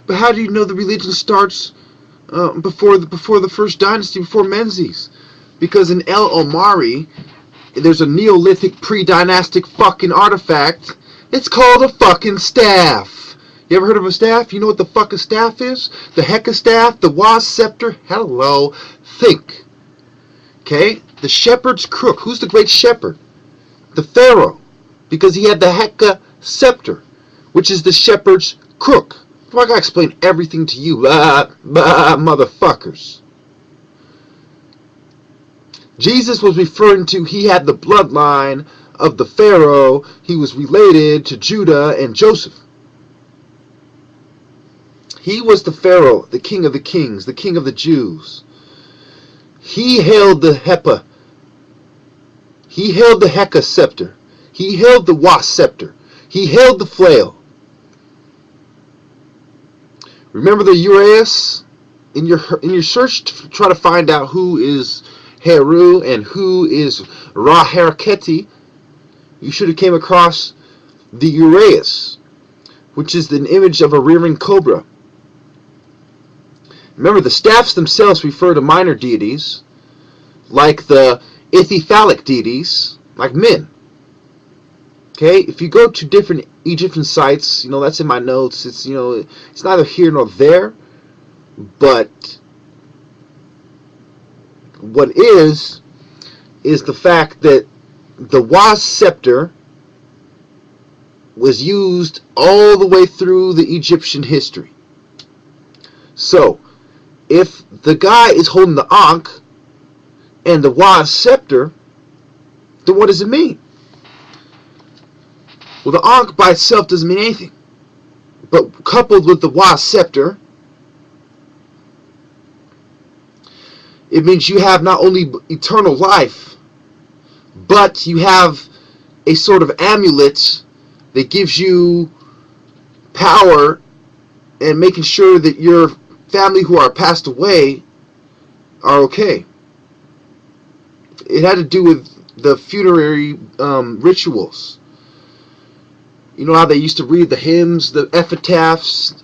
But how do you know the religion starts before the first dynasty, before Menzies? Because in El Omari, there's a Neolithic pre-dynastic fucking artifact. It's called a fucking staff. You ever heard of a staff? You know what the fuck a staff is? The Heka staff, the Waz scepter. Hello. Think. Okay? The shepherd's crook. Who's the great shepherd? The Pharaoh. Because he had the Heka scepter, which is the shepherd's crook. I gotta explain everything to you, motherfuckers. Jesus was referring to, he had the bloodline of the Pharaoh. He was related to Judah and Joseph. He was the Pharaoh, the king of the kings, the king of the Jews. He held the Hepa. He held the Heka scepter. He held the Waz scepter. He held the flail. Remember the Urias? In your search to try to find out who is Heru and who is horakhty, you should have came across the Urias, which is an image of a rearing cobra. Remember, the staffs themselves refer to minor deities, like the ithyphallic deities, like men. Okay, if you go to different Egyptian sites, that's in my notes. It's it's neither here nor there, but what is the fact that the Waz scepter was used all the way through the Egyptian history. So, if the guy is holding the Ankh and the Waz scepter, then what does it mean? Well, the Ankh by itself doesn't mean anything. But coupled with the Waz scepter, it means you have not only eternal life, but you have a sort of amulet that gives you power and making sure that your family who are passed away are okay. It had to do with the funerary rituals. You know how they used to read the hymns, the epitaphs,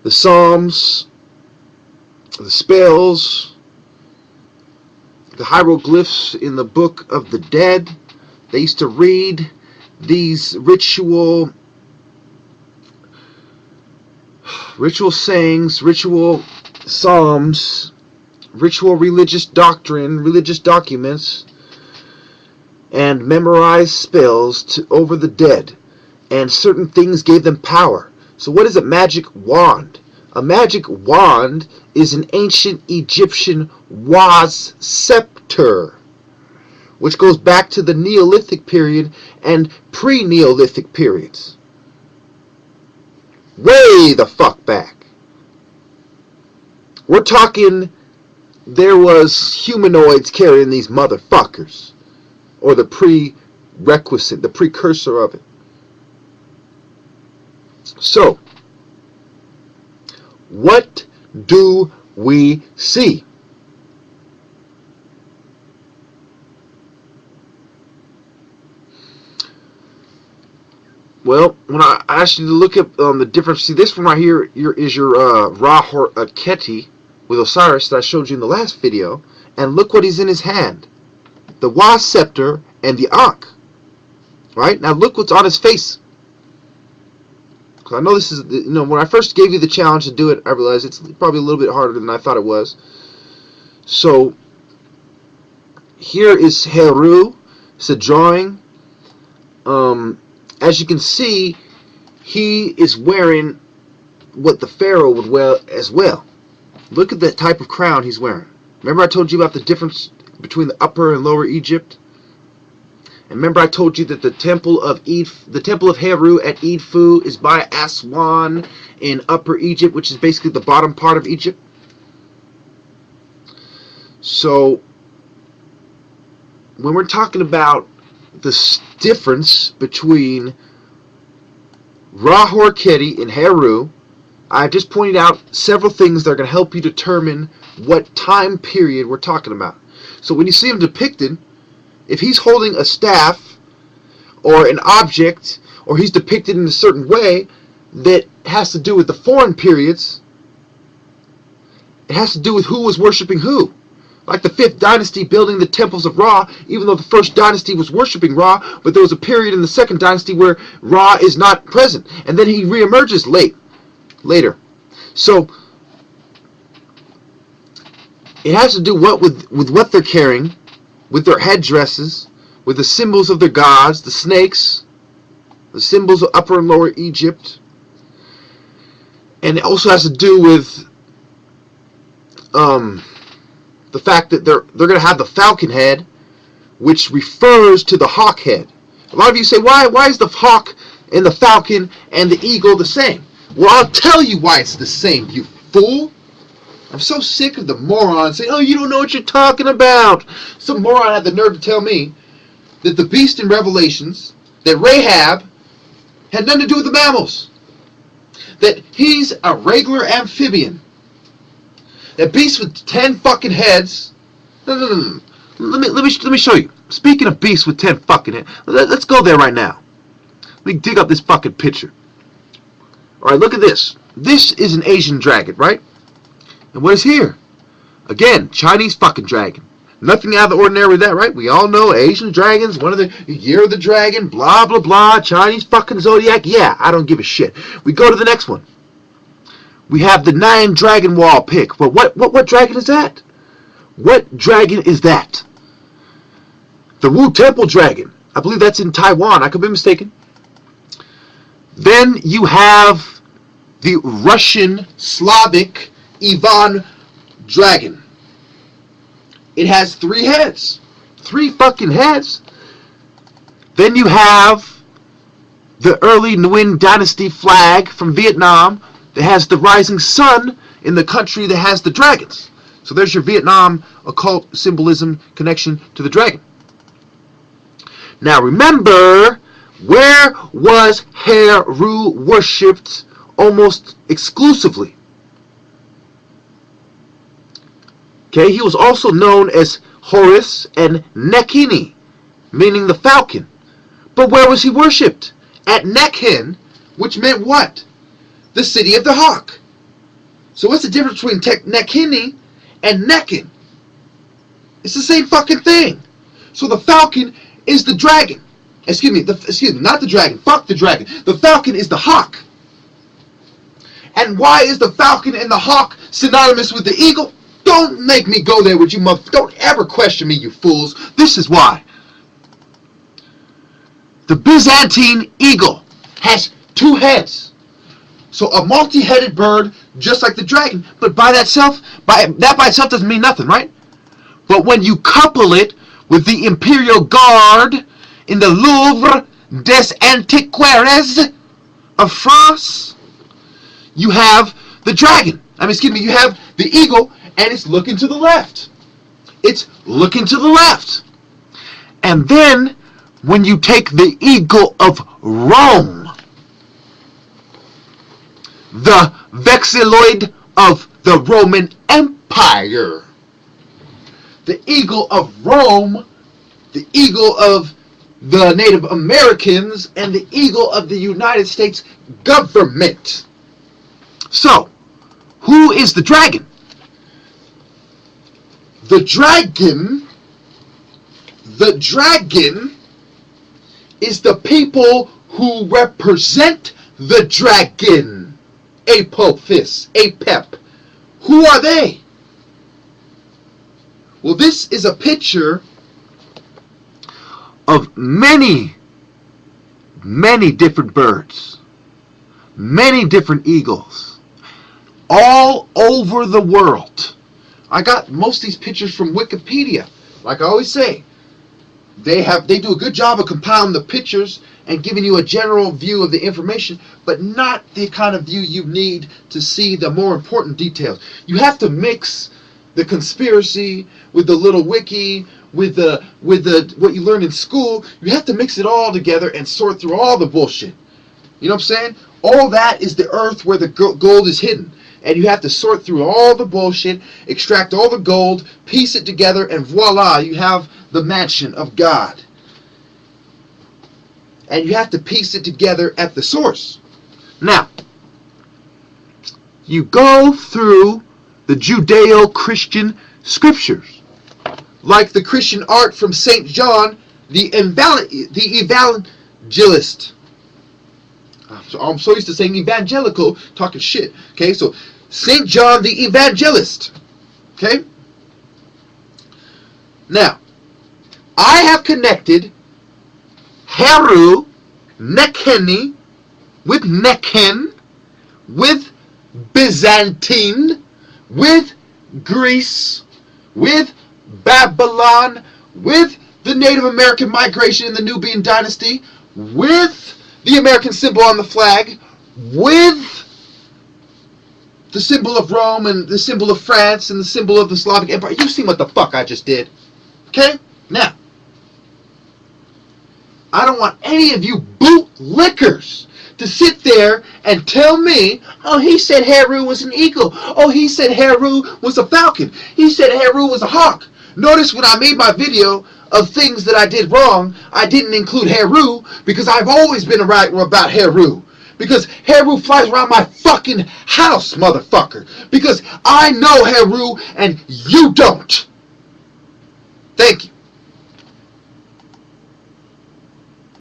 the psalms, the spells, the hieroglyphs in the Book of the Dead. They used to read these ritual sayings, ritual psalms, ritual religious doctrine, religious documents, and memorize spells over the dead. And certain things gave them power. So what is a magic wand? A magic wand is an ancient Egyptian Waz scepter, which goes back to the Neolithic period and pre-Neolithic periods. Way the fuck back. We're talking there was humanoids carrying these motherfuckers. Or the prerequisite, the precursor of it. So, what do we see? Well, when I asked you to look at the difference, see this one right here is your horakhty with Osiris that I showed you in the last video, and look what he's in his hand. The Waz scepter and the Ankh. Right? Now look what's on his face. Because I know this is, when I first gave you the challenge to do it, I realized it's probably a little bit harder than I thought it was. So, here is Heru. It's a drawing. As you can see, he is wearing what the Pharaoh would wear as well. Look at the type of crown he's wearing. Remember I told you about the difference between the upper and lower Egypt? And remember I told you that the temple of Heru at Edfu is by Aswan in Upper Egypt, which is basically the bottom part of Egypt. So when we're talking about the difference between horakhty and Heru, I just pointed out several things that are going to help you determine what time period we're talking about. So when you see him depicted, if he's holding a staff or an object, or he's depicted in a certain way that has to do with the foreign periods. It has to do with who was worshiping who. Like the 5th dynasty building the temples of Ra, even though the 1st dynasty was worshiping Ra, but there was a period in the 2nd dynasty where Ra is not present. And then he reemerges later. So it has to do with what they're carrying, with their headdresses, with the symbols of their gods, the snakes, the symbols of Upper and Lower Egypt. And it also has to do with the fact that they're going to have the falcon head, which refers to the hawk head. A lot of you say, why is the hawk and the falcon and the eagle the same? Well, I'll tell you why it's the same, you fool. I'm so sick of the morons saying, oh, you don't know what you're talking about. Some moron had the nerve to tell me that the beast in Revelations, that Rahab, had nothing to do with the mammals. That he's a regular amphibian. That beast with 10 fucking heads. No. Let me show you. Speaking of beasts with 10 fucking heads, let's go there right now. Let me dig up this fucking picture. Alright, look at this. This is an Asian dragon, right? And what is here? Again, Chinese fucking dragon. Nothing out of the ordinary with that, right? We all know Asian dragons, one of the year of the dragon, blah, blah, blah, Chinese fucking zodiac. Yeah, I don't give a shit. We go to the next one. We have the 9 dragon wall pick. But what dragon is that? What dragon is that? The Wu Temple dragon. I believe that's in Taiwan. I could be mistaken. Then you have the Russian Slavic Ivan dragon. It has 3 heads. 3 fucking heads. Then you have the early Nguyen Dynasty flag from Vietnam that has the rising sun in the country that has the dragons. So there's your Vietnam occult symbolism connection to the dragon. Now remember, where was Heru worshipped almost exclusively? Okay, he was also known as Horus and Nekini, meaning the falcon. But where was he worshipped? At Nekhin, which meant what? The city of the hawk. So what's the difference between Nekini and Nekhin? It's the same fucking thing. So the falcon is the dragon. Excuse me, not the dragon. Fuck the dragon. The falcon is the hawk. And why is the falcon and the hawk synonymous with the eagle? Don't make me go there with you, don't ever question me, you fools. This is why. The Byzantine eagle has 2 heads. So a multi-headed bird, just like the dragon, but by itself doesn't mean nothing, right? But when you couple it with the Imperial Guard in the Louvre des Antiquaires of France, you have the dragon. You have the eagle, and it's looking to the left. It's looking to the left. And then, when you take the eagle of Rome, the vexilloid of the Roman Empire, the eagle of Rome, the eagle of the Native Americans, and the eagle of the United States government. So, who is the dragon? The dragon is the people who represent the dragon. Apophis, Apep. Who are they? Well, this is a picture of many different birds, many different eagles, all over the world. I got most of these pictures from Wikipedia. Like I always say, they do a good job of compiling the pictures and giving you a general view of the information, but not the kind of view you need to see the more important details. You have to mix the conspiracy with the little wiki, with the what you learn in school. You have to mix it all together and sort through all the bullshit. You know what I'm saying? All that is the earth where the gold is hidden. And you have to sort through all the bullshit, extract all the gold, piece it together, and voila, you have the mansion of God. And you have to piece it together at the source. Now, you go through the Judeo-Christian scriptures, like the Christian art from St. John, the evangelist. I'm so used to saying evangelical, talking shit. Okay, so St. John the Evangelist. Okay? Now, I have connected Heru, Nekheni, with Nekhen, with Byzantine, with Greece, with Babylon, with the Native American migration in the Nubian dynasty, with the American symbol on the flag, with the symbol of Rome and the symbol of France and the symbol of the Slavic Empire. You see what the fuck I just did. Okay? Now, I don't want any of you bootlickers to sit there and tell me, oh, he said Heru was an eagle. Oh, he said Heru was a falcon. He said Heru was a hawk. Notice when I made my video of things that I did wrong, I didn't include Heru because I've always been right about Heru. Because Heru flies around my fucking house, motherfucker. Because I know Heru and you don't. Thank you.